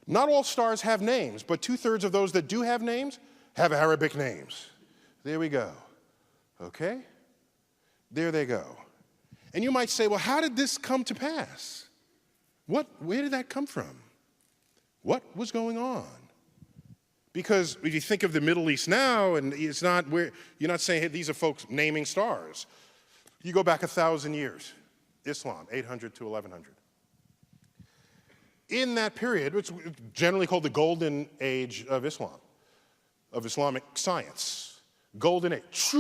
Not all stars have names, but 2/3 of those that do have names have Arabic names. There we go. Okay? There they go. And you might say, well, how did this come to pass? Where did that come from? What was going on? Because if you think of the Middle East now, and it's not where you're not saying, hey, these are folks naming stars. You go back 1,000 years, Islam, 800 to 1100. In that period, it's generally called the golden age of Islam, of Islamic science. Golden age,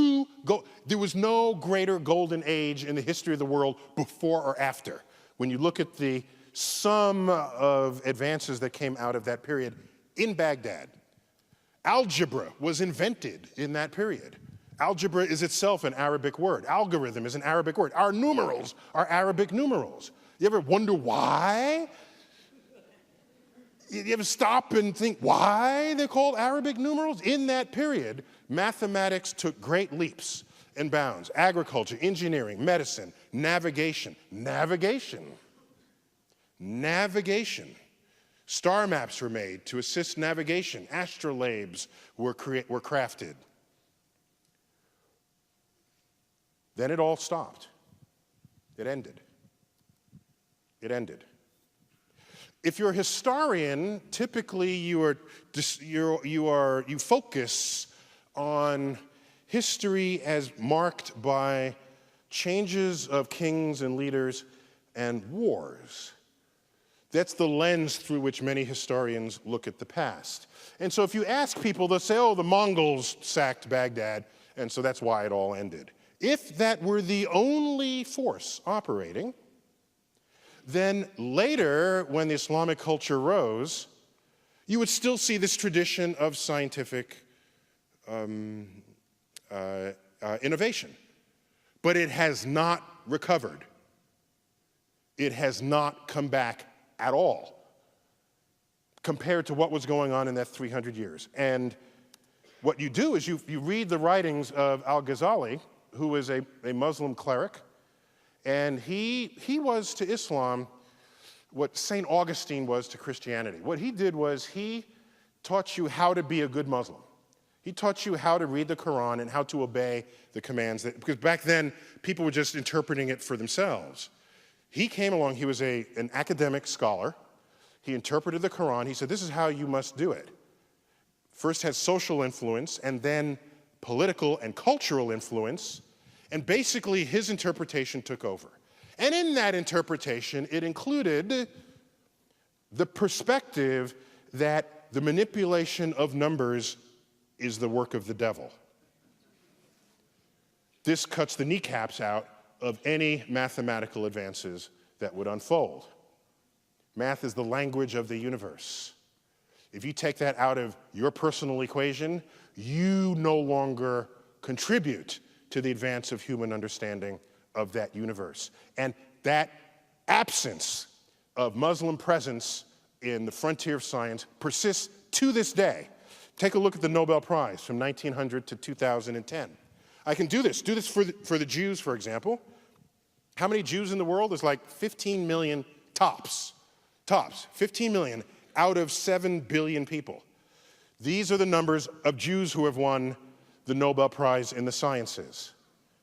there was no greater golden age in the history of the world before or after. When you look at the sum of advances that came out of that period in Baghdad, algebra was invented in that period. Algebra is itself an Arabic word. Algorithm is an Arabic word. Our numerals are Arabic numerals. You ever wonder why? You ever stop and think why they're called Arabic numerals? In that period, mathematics took great leaps and bounds. Agriculture, engineering, medicine, navigation. Star maps were made to assist navigation. Astrolabes were crafted. Then it all stopped. It ended. If you're a historian, typically you focus on history as marked by changes of kings and leaders and wars. That's the lens through which many historians look at the past. And so if you ask people, they'll say, oh, the Mongols sacked Baghdad, and so that's why it all ended. If that were the only force operating, then later, when the Islamic culture rose, you would still see this tradition of scientific innovation. But it has not recovered. It has not come back at all compared to what was going on in that 300 years. And what you do is you read the writings of al-Ghazali, who was a Muslim cleric, and he was to Islam what St. Augustine was to Christianity. What he did was he taught you how to be a good Muslim. He taught you how to read the Quran and how to obey the commands, because back then people were just interpreting it for themselves. He came along, he was an academic scholar. He interpreted the Quran. He said, this is how you must do it. First had social influence and then political and cultural influence. And basically, his interpretation took over. And in that interpretation, it included the perspective that the manipulation of numbers is the work of the devil. This cuts the kneecaps out of any mathematical advances that would unfold. Math is the language of the universe. If you take that out of your personal equation, you no longer contribute to the advance of human understanding of that universe. And that absence of Muslim presence in the frontier of science persists to this day. Take a look at the Nobel Prize from 1900 to 2010. I can do this for the Jews, for example. How many Jews in the world? There's like 15 million tops, 15 million out of 7 billion people. These are the numbers of Jews who have won the Nobel Prize in the sciences.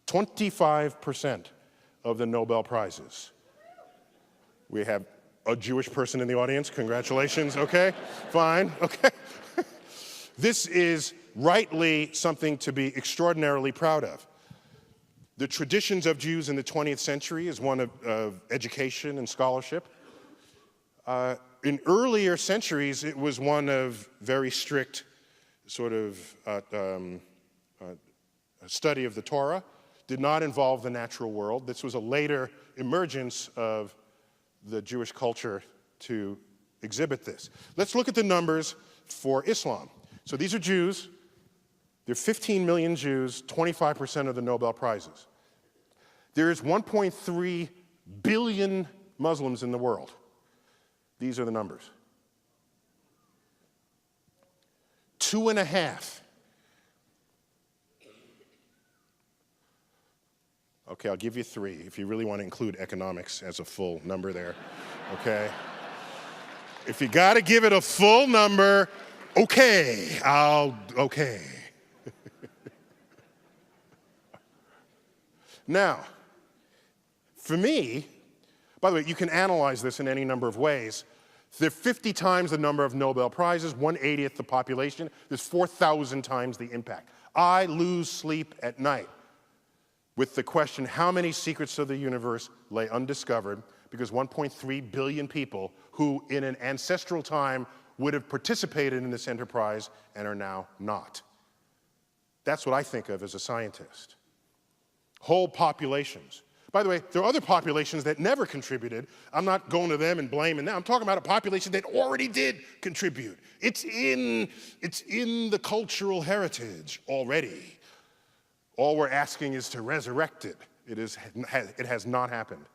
25% of the Nobel Prizes. We have a Jewish person in the audience. Congratulations. Okay, fine. Okay. This is rightly something to be extraordinarily proud of. The traditions of Jews in the 20th century is one of education and scholarship. In earlier centuries, it was one of very strict sort of study of the Torah, did not involve the natural world. This was a later emergence of the Jewish culture to exhibit this. Let's look at the numbers for Islam. So these are Jews. There are 15 million Jews, 25% of the Nobel Prizes. There is 1.3 billion Muslims in the world. These are the numbers. 2.5. Okay, I'll give you 3 if you really want to include economics as a full number there, okay? If you got to give it a full number, okay. Now, for me, by the way, you can analyze this in any number of ways. There are 50 times the number of Nobel Prizes, 1/80th the population. There's 4,000 times the impact. I lose sleep at night with the question, how many secrets of the universe lay undiscovered? Because 1.3 billion people who in an ancestral time would have participated in this enterprise and are now not. That's what I think of as a scientist. Whole populations. By the way, there are other populations that never contributed. I'm not going to them and blaming them. I'm talking about a population that already did contribute. It's in the cultural heritage already. All we're asking is to resurrect it. It has not happened.